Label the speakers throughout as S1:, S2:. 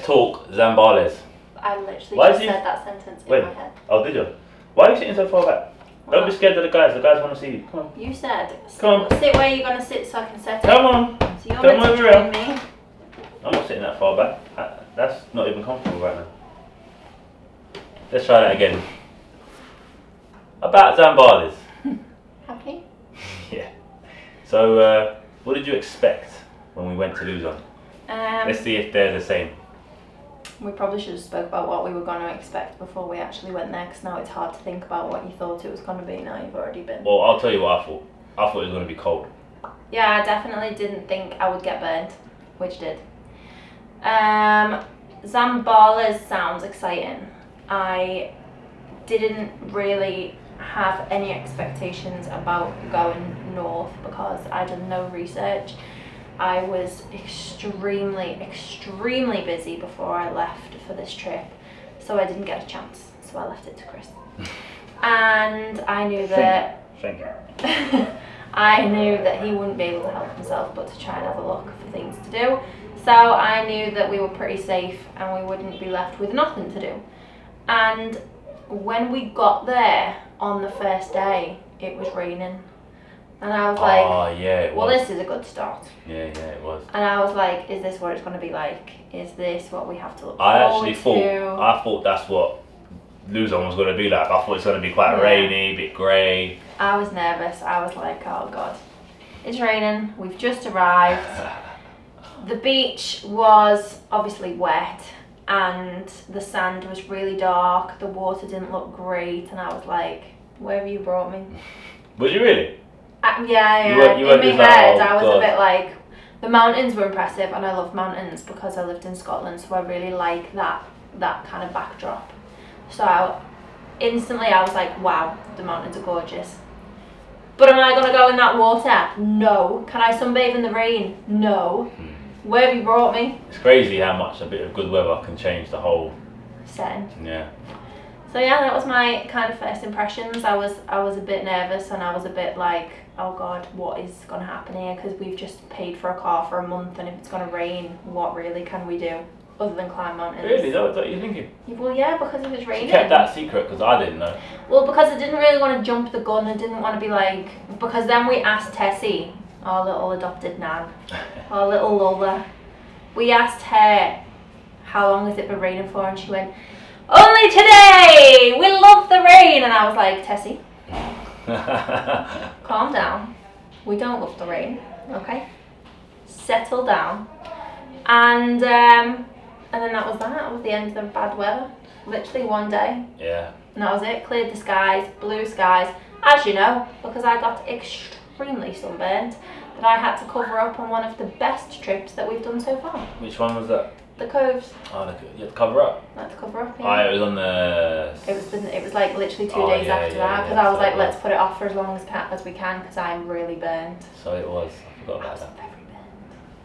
S1: Let's talk Zambales.
S2: I literally said that sentence in my head.
S1: Oh, did you? Why are you sitting so far back? Well, don't be scared of the guys. The guys want to see you. Come on.
S2: You said.
S1: Come on.
S2: Sit where you're going to sit so I can set it.
S1: Come on.
S2: So you're meant to join me.
S1: I'm not sitting that far back. That's not even comfortable right now. Let's try that again. About Zambales.
S2: Happy?
S1: Yeah. So, what did you expect when we went to Luzon? Let's see if they're the same.
S2: We probably should have spoke about what we were going to expect before we actually went there, because now it's hard to think about what you thought it was going to be. Now you've already been.
S1: Well, I'll tell you what I thought. I thought it was going to be cold.
S2: Yeah, I definitely didn't think I would get burned, which did. Zambales sounds exciting. I didn't really have any expectations about going north because I did no research. I was extremely busy before I left for this trip, so I didn't get a chance, so I left it to Chris. And I knew that I knew that he wouldn't be able to help himself but to try and have a look for things to do. So I knew that we were pretty safe and we wouldn't be left with nothing to do. And when we got there on the first day, it was raining. And I was like,
S1: oh, yeah,
S2: well, this is a good start.
S1: Yeah, it was.
S2: And I was like, is this what it's going to be like? Is this what we have to look
S1: I thought that's what Luzon was going to be like. I thought it's going to be quite rainy, a bit grey.
S2: I was nervous. I was like, oh God, it's raining. We've just arrived. The beach was obviously wet and the sand was really dark. The water didn't look great. And I was like, where have you brought me?
S1: Was you really?
S2: Yeah. In my head, I was a bit like, the mountains were impressive, and I love mountains because I lived in Scotland, so I really like that kind of backdrop. So instantly I was like, wow, the mountains are gorgeous. But am I going to go in that water? No. Can I sunbathe in the rain? No. Where have you brought me?
S1: It's crazy how much a bit of good weather can change the whole
S2: setting.
S1: Yeah.
S2: So yeah, that was my kind of first impressions. I was a bit nervous and I was a bit like, oh God, what is going to happen here? Because we've just paid for a car for a month, and if it's going to rain, what really can we do other than climb mountains?
S1: Really? Is that what you're thinking?
S2: Well, yeah, because if it's raining.
S1: You kept that secret because I didn't know.
S2: Well, because I didn't really want to jump the gun. I didn't want to be like, because then we asked Tessie, our little adopted nan, our little Lola. We asked her, how long has it been raining for? And she went, only today! We love the rain! And I was like, Tessie, calm down. We don't love the rain, okay? Settle down. And then that was that. That was the end of the bad weather. Literally one day.
S1: Yeah.
S2: And that was it. Cleared the skies, blue skies. As you know, because I got extremely sunburned, that I had to cover up on one of the best trips that we've done so far.
S1: Which one was that?
S2: The coves.
S1: Oh, you had to cover up?
S2: I had to cover up, yeah.
S1: Oh, it was on the...
S2: It was like literally 2 days after that, because I was like, let's put it off for as long as we can, because I'm really burnt.
S1: So it was. I forgot about that.
S2: Very burnt.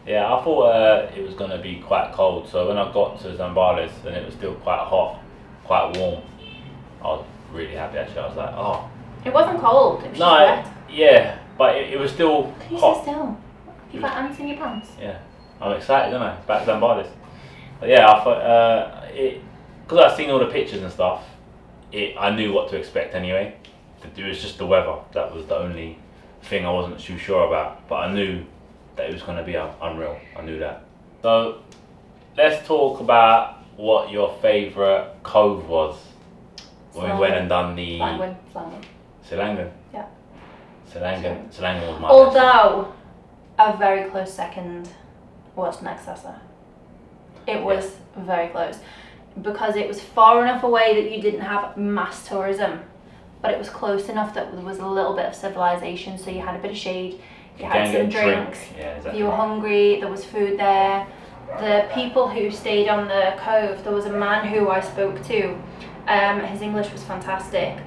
S1: Yeah, I thought it was going to be quite cold, so when I got to Zambales and it was still quite hot, quite warm, I was really happy actually. I was like, oh.
S2: It wasn't cold, it was just wet.
S1: Yeah, but it was still
S2: Can you
S1: hot.
S2: sit still? You've got ants in your pants?
S1: Yeah, I'm excited, don't I? Back to Zambales. But yeah, I thought, because I've seen all the pictures and stuff, I knew what to expect anyway. It was just the weather. That was the only thing I wasn't too sure about. But I knew that it was going to be unreal. I knew that. So, let's talk about what your favourite cove was when we went and done the... Silangan.
S2: Yeah.
S1: Silangan was my
S2: Although, a very close second was Naxasa. It was very close, because it was far enough away that you didn't have mass tourism, but it was close enough that there was a little bit of civilization, so you had a bit of shade, you had some drinks, you were hungry, there was food there. The people who stayed on the cove, there was a man who I spoke to, his English was fantastic,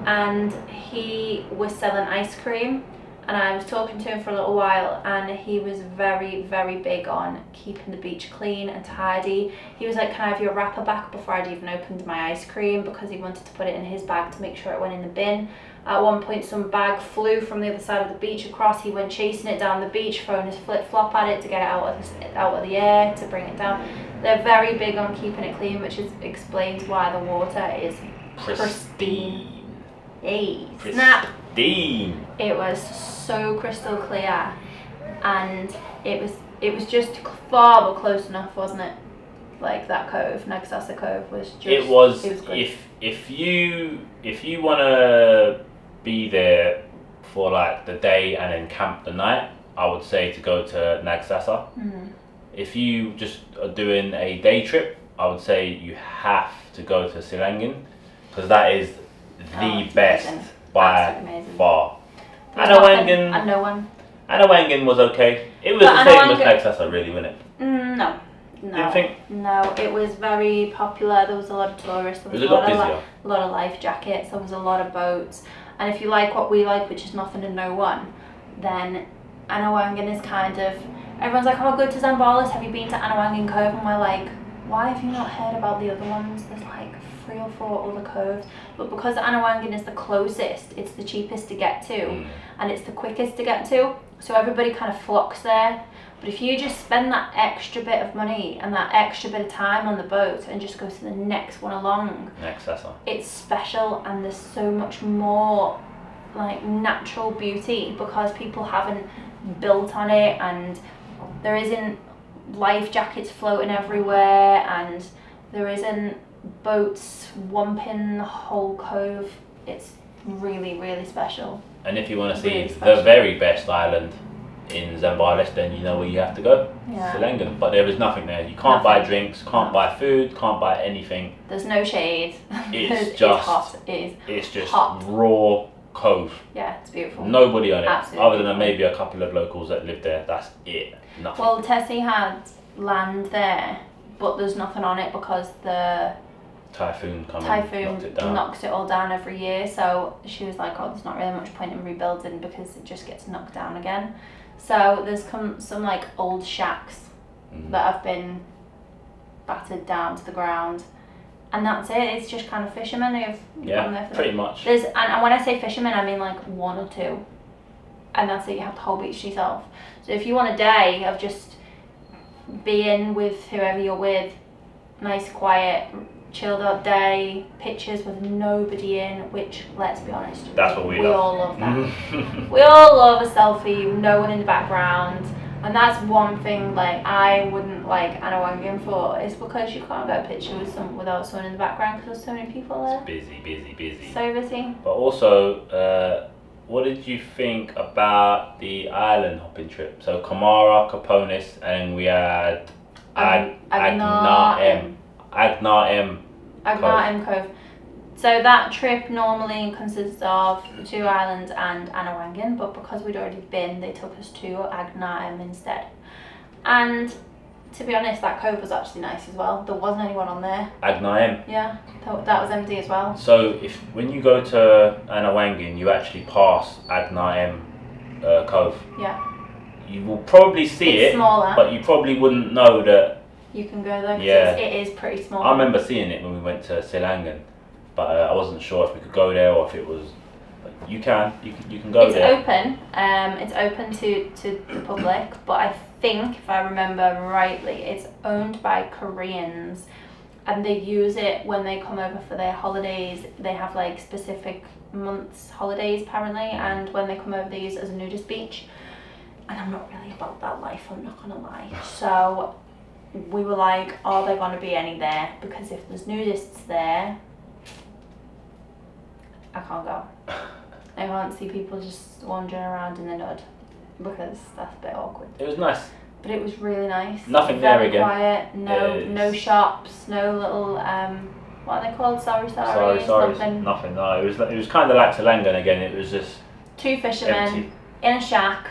S2: and he was selling ice cream. And I was talking to him for a little while, and he was very, very big on keeping the beach clean and tidy. He was like, can I have your wrapper back, before I'd even opened my ice cream, because he wanted to put it in his bag to make sure it went in the bin. At one point, some bag flew from the other side of the beach across. He went chasing it down the beach, throwing his flip-flop at it to get it out of the air, to bring it down. They're very big on keeping it clean, which explains why the water is pristine. Hey, snap!
S1: Pristine.
S2: It was so crystal clear, and it was just far but close enough, wasn't it? Like that cove, Nagasasa Cove was just.
S1: It was
S2: good.
S1: if you wanna be there for like the day and then camp the night, I would say to go to Nagasasa.
S2: Mm-hmm.
S1: If you just are doing a day trip, I would say you have to go to Silangin, because that is the best by far. Anawangan was okay. It was the same as Nagasasa, really, wasn't it?
S2: No.
S1: Didn't think?
S2: No, it was very popular. There was a lot of tourists. There was a lot of life jackets. There was a lot of boats. And if you like what we like, which is nothing and no one, then Anawangan is kind of... Everyone's like, oh, go to Zambales. Have you been to Anawangan Cove? And we're like, why have you not heard about the other ones? There's like 3 or 4 other coves. But because Anawangan is the closest, it's the cheapest to get to. And it's the quickest to get to. So everybody kind of flocks there. But if you just spend that extra bit of money and that extra bit of time on the boat and just go to the next one along, it's special, and there's so much more like natural beauty because people haven't built on it, and there isn't life jackets floating everywhere, and there isn't boats swamping the whole cove. It's really, really special.
S1: And if you want to see the very best island in Zambales, then you know where you have to go. Silangin. But there is nothing there. You can't buy drinks, can't buy food, can't buy anything.
S2: There's no shade.
S1: It's just
S2: hot.
S1: It's just
S2: hot.
S1: Raw cove.
S2: Yeah, it's beautiful.
S1: Nobody on it.
S2: Absolutely.
S1: Other than maybe a couple of locals that live there. That's it. Nothing.
S2: Well, Tessie had land there, but there's nothing on it because the
S1: typhoon
S2: knocks it all down every year. So she was like, oh, there's not really much point in rebuilding because it just gets knocked down again. So there's some like old shacks that have been battered down to the ground, and that's it. It's just kind of fishermen who've gone there for
S1: pretty much.
S2: And when I say fishermen, I mean like 1 or 2, and that's it. You have the whole beach to yourself. So if you want a day of just being with whoever you're with, nice, quiet, chilled out day, pictures with nobody in, which, let's be honest,
S1: that's what we
S2: all love that. We all love a selfie, no one in the background, and that's one thing like I wouldn't like Anawangan for, is because you can't get a picture without someone in the background because there's so many people there.
S1: It's busy.
S2: So busy.
S1: But also, what did you think about the island hopping trip? So Kamara, Kaponis, and we had
S2: Agnaim Cove. So that trip normally consists of 2 islands and Anawangan, but because we'd already been, they took us to Agnaim instead. And to be honest, that cove was actually nice as well. There wasn't anyone on there.
S1: Agnaim?
S2: Yeah, that was empty as well.
S1: So when you go to Anawangan, you actually pass Agnaim Cove.
S2: Yeah.
S1: You will probably see
S2: it's smaller,
S1: but you probably wouldn't know that
S2: you can go there because it is pretty small.
S1: I remember seeing it when we went to Silangin, but I wasn't sure if we could go there or if it was. You can go there.
S2: It's open to the public, but I think if I remember rightly, it's owned by Koreans, and they use it when they come over for their holidays. They have like specific months holidays apparently, and when they come over, they use it as a nudist beach. And I'm not really about that life, I'm not gonna lie. So we were like, are there gonna be any there? Because if there's nudists there, I can't go. I can't see people just wandering around in the nud because that's a bit awkward.
S1: It was nice.
S2: But it was really nice.
S1: Nothing there again.
S2: Quiet, no shops, no little what are they called? Sorry.
S1: Nothing. No, it was kind of like Silangin again. It was just
S2: 2 fishermen
S1: empty.
S2: In a shack,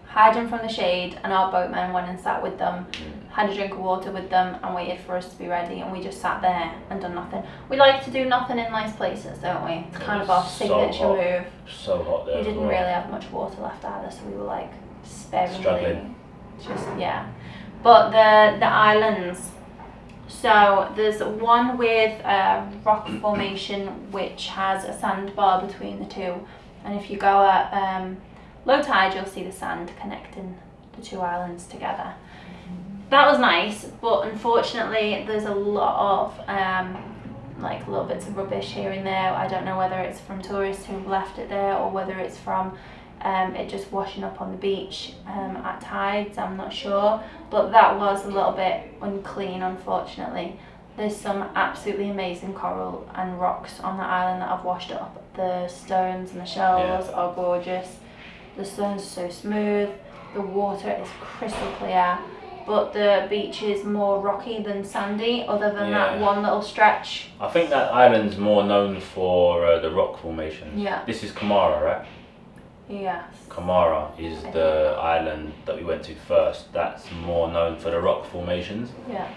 S2: hiding from the shade, and our boatman went and sat with them, had a drink of water with them, and waited for us to be ready, and we just sat there and done nothing. We like to do nothing in nice places, don't we? It's kind of our signature move.
S1: So hot there.
S2: We didn't really have much water left either, so we were like sparingly
S1: struggling.
S2: But the islands, So there's one with a rock formation which has a sandbar between the two, and if you go at low tide you'll see the sand connecting the two islands together. That was nice, but unfortunately there's a lot of like little bits of rubbish here and there. I don't know whether it's from tourists who've left it there or whether it's from it just washing up on the beach at tides, I'm not sure, but that was a little bit unclean unfortunately. There's some absolutely amazing coral and rocks on the island that I've washed up. The stones and the shells are gorgeous. The stones are so smooth, the water is crystal clear, but the beach is more rocky than sandy other than that one little stretch.
S1: I think that island's more known for the rock formation.
S2: Yeah.
S1: This is Kamara, right?
S2: Yes.
S1: Kamara is the island that we went to first. That's more known for the rock formations.
S2: Yeah.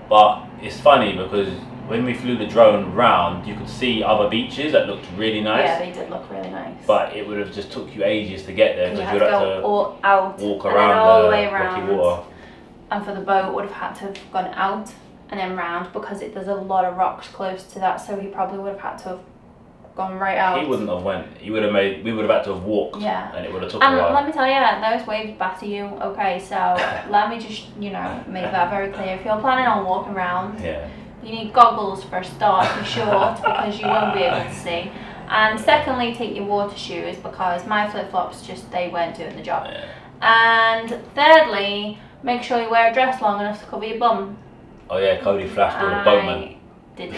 S1: But it's funny because when we flew the drone round, you could see other beaches that looked really nice.
S2: Yeah, they did look really nice.
S1: But it would have just took you ages to get there because
S2: you had to go out,
S1: walk
S2: and
S1: around
S2: then all the
S1: the
S2: way
S1: rocky
S2: around.
S1: water.
S2: And for the boat, would have had to have gone out and then round because there's a lot of rocks close to that. So he probably would have had to have gone right out.
S1: He wouldn't have went. He would have made. We would have had to have walked.
S2: Yeah.
S1: And it would have took a
S2: And
S1: while.
S2: let me tell you, those waves batter you. Okay, so let me just make that very clear. If you're planning on walking around, you need goggles for a start, for short, because you won't be able to see. And secondly, take your water shoes because my flip flops they weren't doing the job.
S1: Yeah.
S2: And thirdly, make sure you wear a dress long enough to cover your bum.
S1: Oh yeah, Cody flashed all the boatmen.
S2: Didn't.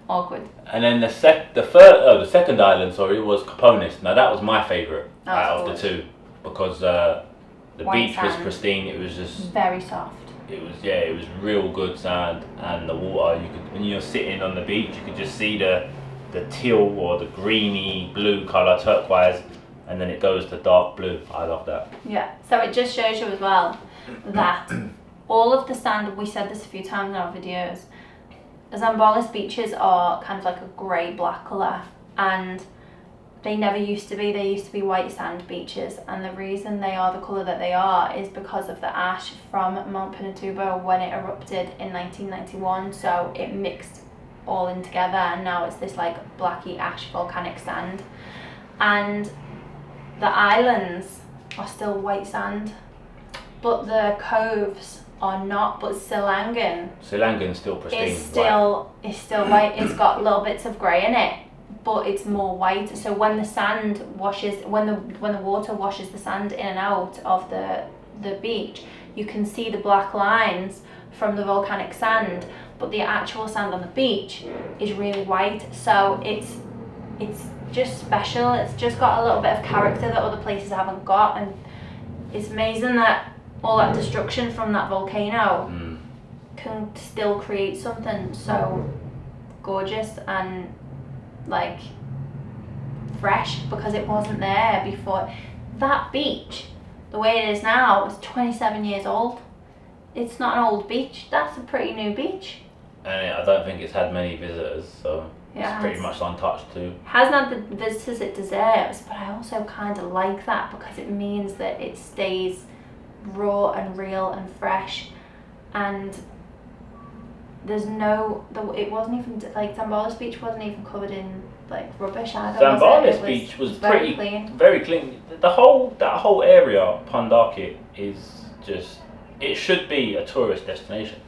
S2: Awkward.
S1: And then the second island, was Caponis. Now that was my favourite out of the two because the
S2: White
S1: beach was
S2: sand.
S1: pristine. It was just
S2: very soft.
S1: it was real good sand, and the water. You could when you're sitting on the beach, you could just see the teal or the greeny blue colour, turquoise, and then it goes to dark blue. I love that.
S2: Yeah. So it just shows you as well that all of the sand. We said this a few times in our videos. Zambales beaches are kind of like a grey-black colour, and they never used to be. They used to be white sand beaches, and the reason they are the colour that they are is because of the ash from Mount Pinatubo when it erupted in 1991. So it mixed all in together, and now it's this like blacky ash volcanic sand. And the islands are still white sand, but the coves are not. But
S1: Silangan's still pristine.
S2: It's still white. It's got little bits of grey in it, but it's more white. So when the sand washes, when the water washes the sand in and out of the beach, you can see the black lines from the volcanic sand, but the actual sand on the beach is really white. So it's just special. It's just got a little bit of character that other places haven't got, and it's amazing that all that destruction from that volcano can still create something so gorgeous and like fresh, because it wasn't there before. That beach, the way it is now, is 27 years old. It's not an old beach. That's a pretty new beach.
S1: And I don't think it's had many visitors, so
S2: Yeah,
S1: it's pretty much untouched too.
S2: Hasn't had the visitors it deserves, but I also kind of like that because it means that it stays raw and real and fresh, and there's no, it wasn't even like Zambales beach wasn't even covered in like rubbish either.
S1: Zambales beach was
S2: very
S1: pretty
S2: clean.
S1: very clean. That whole area, PUNDAQUIT, is just, it should be a tourist destination,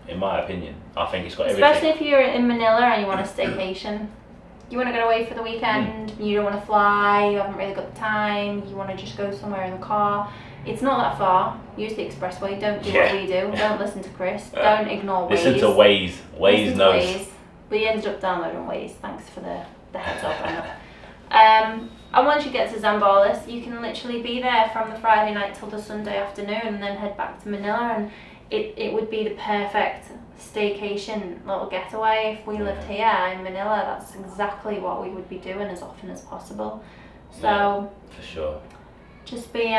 S1: in my opinion. I think it's got everything.
S2: Especially if you're in Manila and you want a staycation. You want to get away for the weekend, you don't want to fly, you haven't really got the time, you want to just go somewhere in the car. It's not that far. Use the expressway. Don't do what we do. Don't listen to Chris. Don't ignore Waze.
S1: Listen to Waze. Waze knows.
S2: Waze. We ended up downloading Waze. Thanks for the heads up on that. And once you get to Zambales, you can literally be there from the Friday night till the Sunday afternoon, and then head back to Manila, and it would be the perfect staycation little getaway. If we lived here in Manila, that's exactly what we would be doing as often as possible. So
S1: yeah, for sure.
S2: just be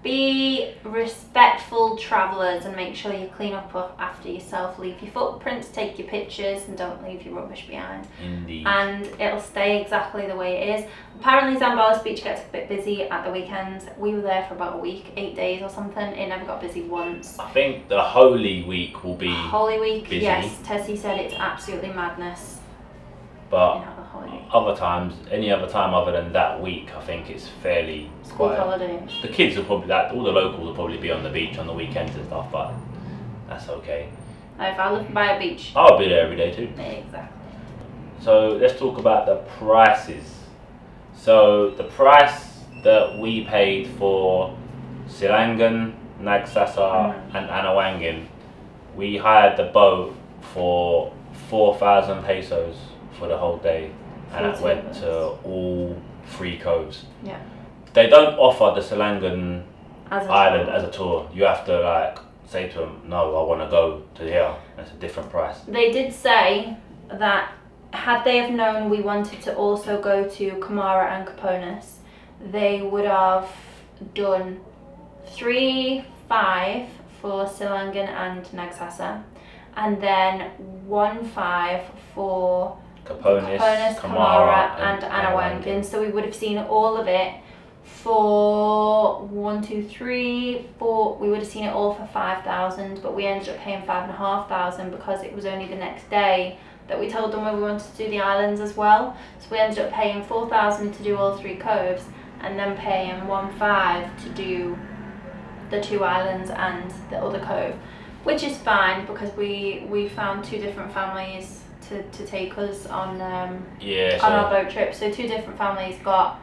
S2: Be respectful travellers and make sure you clean up after yourself. Leave your footprints, take your pictures, and don't leave your rubbish behind.
S1: Indeed.
S2: And it'll stay exactly the way it is. Apparently Zambales Beach gets a bit busy at the weekends. We were there for about a week, 8 days or something. It never got busy once.
S1: I think the Holy Week will be
S2: Holy Week,
S1: busy.
S2: yes. Tessie said it's absolutely madness.
S1: But
S2: Holy Week.
S1: other times, any other time other than that week, I think it's fairly
S2: School
S1: quiet.
S2: holidays.
S1: The kids will probably, all the locals will probably be on the beach on the weekends and stuff, but that's okay.
S2: If I live by a beach.
S1: I'll be there every day too.
S2: Exactly.
S1: So let's talk about the prices. So the price that we paid for Silangan, Nagsasa and Anawangin, we hired the boat for 4,000 pesos for the whole day, and it went to all 3 coves.
S2: Yeah.
S1: They don't offer the Silangan island
S2: tour.
S1: as a tour. You have to like say to them, no, I want to go to here. It's a different price.
S2: They did say that had they have known we wanted to also go to Kamara and Capones, they would have done 3,500 for Silangan and Nagsasa, and then 1,500 for
S1: Capones,
S2: Kamara and Anawangin. So we would have seen all of it for 1, 2, 3, 4. We would have seen it all for 5,000, but we ended up paying 5,500 because it was only the next day that we told them we wanted to do the islands as well. So we ended up paying 4,000 to do all 3 coves, and then paying 1,500 to do the 2 islands and the other cove, which is fine because we found 2 different families to take us on our boat trip. So 2 different families got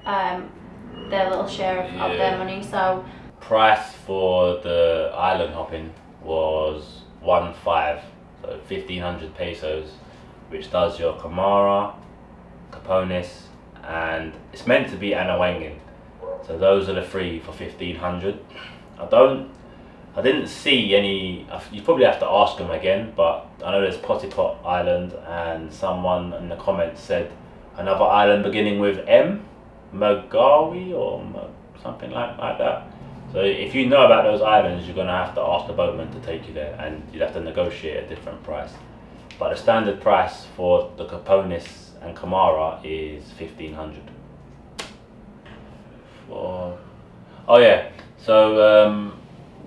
S2: their little share of their money. So
S1: price for the island hopping was 1,500, so 1,500 pesos, which does your Kamara, Capones, and it's meant to be Anawangin. So those are the 3 for 1,500. I didn't see any. You probably have to ask them again, but I know there's Potipot Island, and someone in the comments said another island beginning with M, Magawi or something like that. So if you know about those islands, you're going to have to ask the boatman to take you there, and you'd have to negotiate a different price. But the standard price for the Capones and Kamara is 1,500. Oh yeah, so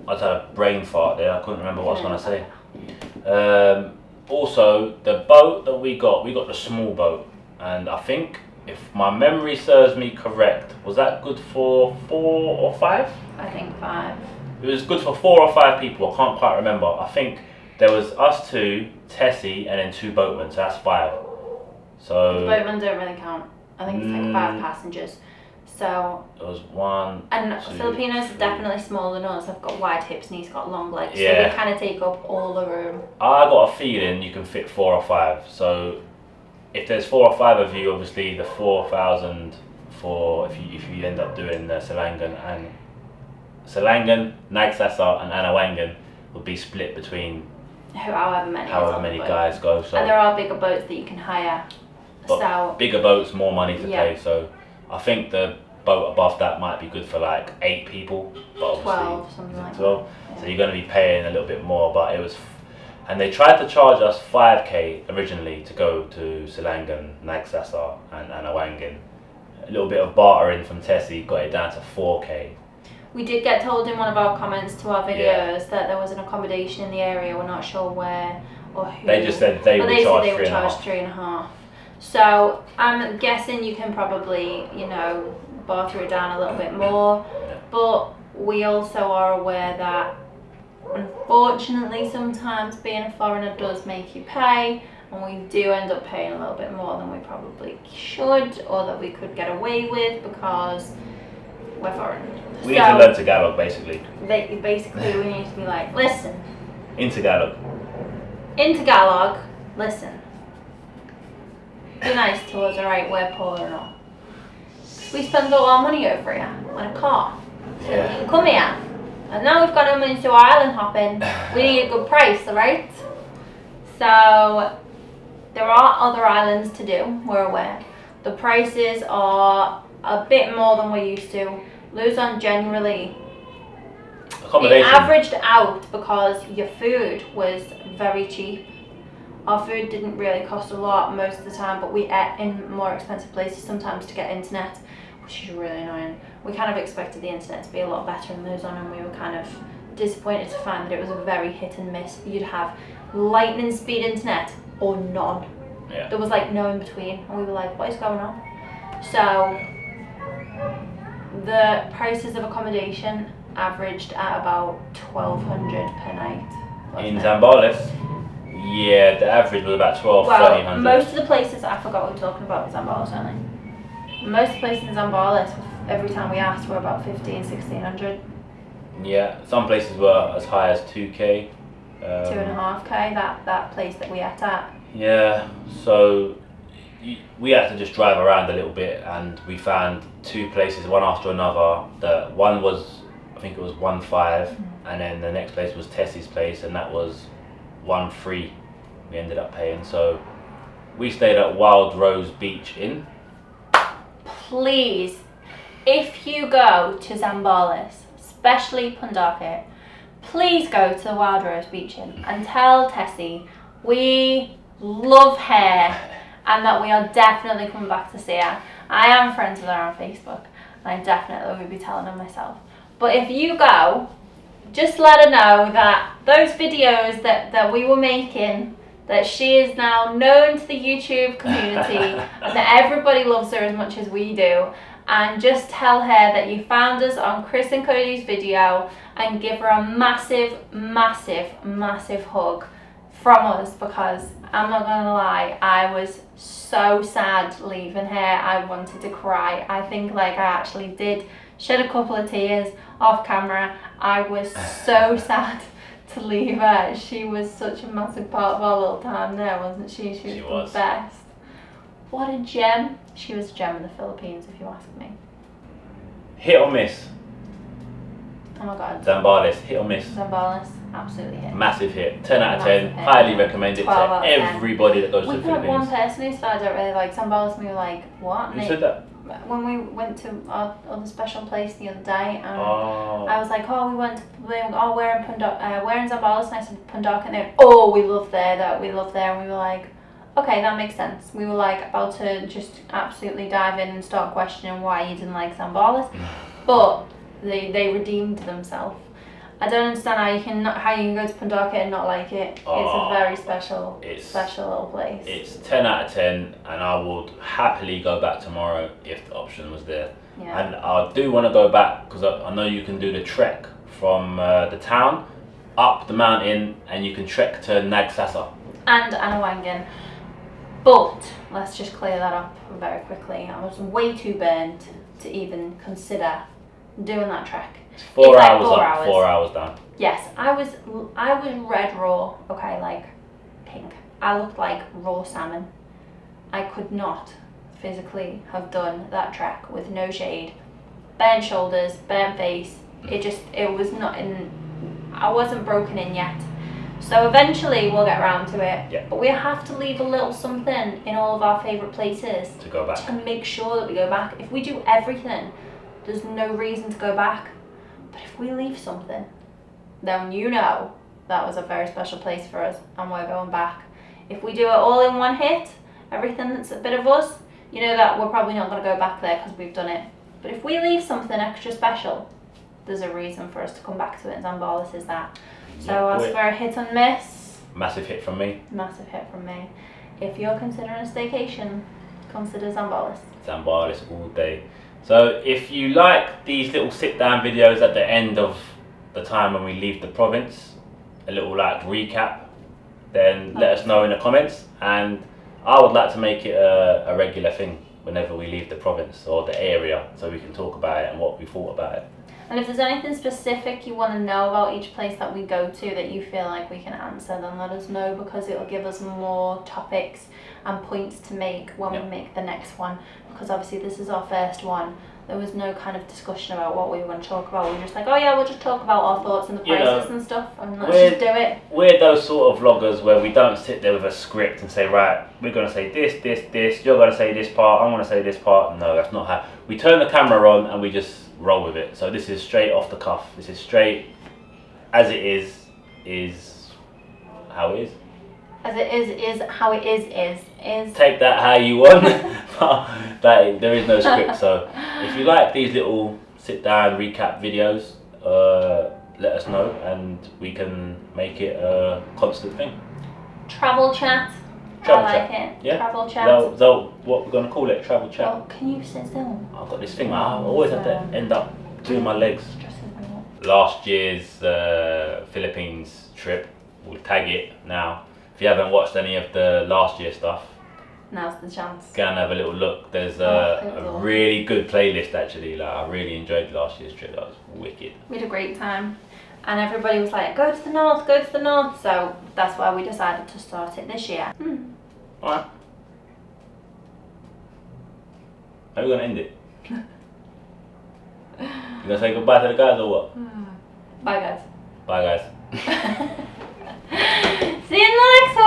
S1: I just had a brain fart there. I couldn't remember what I was going to say. Also, the boat that we got the small boat, and I think if my memory serves me correct, was that good for 4 or 5?
S2: I think 5.
S1: It was good for 4 or 5 people. I can't quite remember. I think there was us 2, Tessie, and then 2 boatmen. So that's 5. So
S2: the boatmen don't really count. I think it's like 5 passengers. So
S1: it was 1.
S2: And
S1: 2,
S2: Filipinos
S1: 3.
S2: are definitely smaller than us. They've got wide hips and he's got long legs.
S1: Yeah.
S2: So they kind of take up all the room.
S1: I got a feeling you can fit 4 or 5. So if there's 4 or 5 of you, obviously the 4,000 for if you end up doing the Silangan, Nagsasa and Anawangin would be split between
S2: however many
S1: guys go. So
S2: and there are bigger boats that you can hire.
S1: but
S2: So
S1: bigger boats, more money to pay. So I think the boat above that might be good for like 8 people, but
S2: 12, something like
S1: 12.
S2: that.
S1: So you're going to be paying a little bit more, but it was. And they tried to charge us 5k originally to go to Silangan, Nagsasa and Anawangin. A little bit of bartering from Tessie got it down to 4k.
S2: We did get told in one of our comments to our videos that there was an accommodation in the area. We're not sure where or who.
S1: They just said they would charge
S2: 3.5. So I'm guessing you can probably, barter it down a little bit more. But we also are aware that unfortunately sometimes being a foreigner does make you pay, and we do end up paying a little bit more than we probably should or that we could get away with because we're foreign.
S1: We need to learn Tagalog basically.
S2: Basically we need to be like, listen.
S1: In Tagalog.
S2: In Tagalog, listen. Be nice to us, alright, we're poor and all. We spend all our money over here on a car. So you can come here. And now we've got no money to do our island hopping. We need a good price, alright? So there are other islands to do, we're aware. The prices are a bit more than we're used to. Luzon generally
S1: Accommodation.
S2: It averaged out because your food was very cheap. Our food didn't really cost a lot most of the time, but we ate in more expensive places sometimes to get internet, which is really annoying. We kind of expected the internet to be a lot better in Luzon, and we were kind of disappointed to find that it was a very hit and miss. You'd have lightning speed internet or none.
S1: Yeah.
S2: There was like no in between, and we were like, what is going on? So the prices of accommodation averaged at about 1,200 per night.
S1: In Zambales, yeah, the average was about 1,300.
S2: Most of the places, I forgot what we were talking about in Zambales, don't they? Most places in Zambales, every time we asked, were about 1,500–1,600.
S1: Yeah, some places were as high as 2K.
S2: 2.5K, that place that we ate at.
S1: Yeah, so we had to just drive around a little bit, and we found two places, one after another. The one was, I think it was 1.5, and then the next place was Tessie's place, and that was 1.3. We ended up paying. So we stayed at Wild Rose Beach Inn.
S2: Please, if you go to Zambales, especially PUNDAQUIT, please go to the Wild Rose Beach Inn and tell Tessie we love her and that we are definitely coming back to see her. I am friends with her on Facebook, and I definitely will be telling her myself. But if you go, just let her know that those videos that we were making, that she is now known to the YouTube community and that everybody loves her as much as we do. And just tell her that you found us on Chris and Cody's video, and give her a massive, massive, massive hug from us, because I'm not gonna lie, I was so sad leaving her. I wanted to cry. I think like I actually did shed a couple of tears off camera. I was so sad to leave her. She was such a massive part of our little time there, wasn't she? She was the best. What a gem. She was a gem in the Philippines, if you ask me.
S1: Hit or miss?
S2: Oh my god.
S1: Zambales, hit or miss?
S2: Zambales, absolutely hit.
S1: Massive hit. 10 out of 10. Highly recommend it to everybody that goes to the Philippines.
S2: We had one person who said I don't really like Zambales, and we were like, what?
S1: Who said that?
S2: When we went to our other special place the other day, and I was like, oh, we're in Zambales, and I said PUNDAQUIT, and they went, oh, we love there, and we were like, okay, that makes sense. We were like about to just absolutely dive in and start questioning why you didn't like Zambales, but they redeemed themselves. I don't understand how you can go to PUNDAQUIT and not like it. It's a very special little place.
S1: It's 10 out of 10, and I would happily go back tomorrow if the option was there.
S2: Yeah.
S1: And I do want to go back because I know you can do the trek from the town up the mountain, and you can trek to Nagsasa.
S2: And Anawangan. But let's just clear that up very quickly. I was way too burned to even consider doing that trek.
S1: It's 4 hours up, 4 hours down.
S2: Yes, I was red raw, okay, like pink. I looked like raw salmon. I could not physically have done that trek with no shade. Burnt shoulders, burnt face. It was not in, I wasn't broken in yet. So eventually we'll get around to it.
S1: Yeah.
S2: But we have to leave a little something in all of our favourite places
S1: to go back.
S2: To make sure that we go back. If we do everything, there's no reason to go back. But if we leave something, then you know that was a very special place for us and we're going back. If we do it all in one hit, everything that's a bit of us, you know that we're probably not going to go back there because we've done it. But if we leave something extra special, there's a reason for us to come back to it, and Zambales is that. So as for a hit and miss,
S1: massive hit from me.
S2: Massive hit from me. If you're considering a staycation, consider Zambales.
S1: Zambales all day. So if you like these little sit down videos at the end of the time when we leave the province, a little like recap, then let us know in the comments, and I would like to make it a regular thing whenever we leave the province or the area, so we can talk about it and what we thought about it.
S2: And if there's anything specific you want to know about each place that we go to that you feel like we can answer, then let us know, because it will give us more topics and points to make when we make the next one. Because obviously this is our first one. There was no kind of discussion about what we were going to talk about. We were just like, oh yeah, we'll just talk about our thoughts and the prices and stuff, and let's just do it.
S1: We're those sort of vloggers where we don't sit there with a script and say, right, we're going to say this, this, this, you're going to say this part, I'm going to say this part. No, that's not how. We turn the camera on and we just roll with it. So this is straight off the cuff. This is straight as it is how it is.
S2: As it is how it is.
S1: Take that how you want. But there is no script, so if you like these little sit down recap videos, let us know and we can make it a constant thing.
S2: Travel chat.
S1: Travel
S2: I like
S1: chat.
S2: it.
S1: Yeah.
S2: Travel chat.
S1: What we're gonna call it? Travel chat.
S2: Well, can you sit still?
S1: I've got this thing. I always have to end up doing my legs.
S2: Stresses me out.
S1: Last year's Philippines trip. We'll tag it now. If you haven't watched any of the last year stuff,
S2: Now's the chance.
S1: go and have a little look. There's
S2: It was
S1: a
S2: awesome.
S1: really good playlist actually. Like I really enjoyed last year's trip. That was wicked.
S2: We had a great time, and everybody was like, "Go to the north, go to the north." So that's why we decided to start it this year.
S1: All right. How are we gonna end it? You gonna say goodbye to the guys or what?
S2: Bye, guys.
S1: Bye guys.
S2: See you in the next one.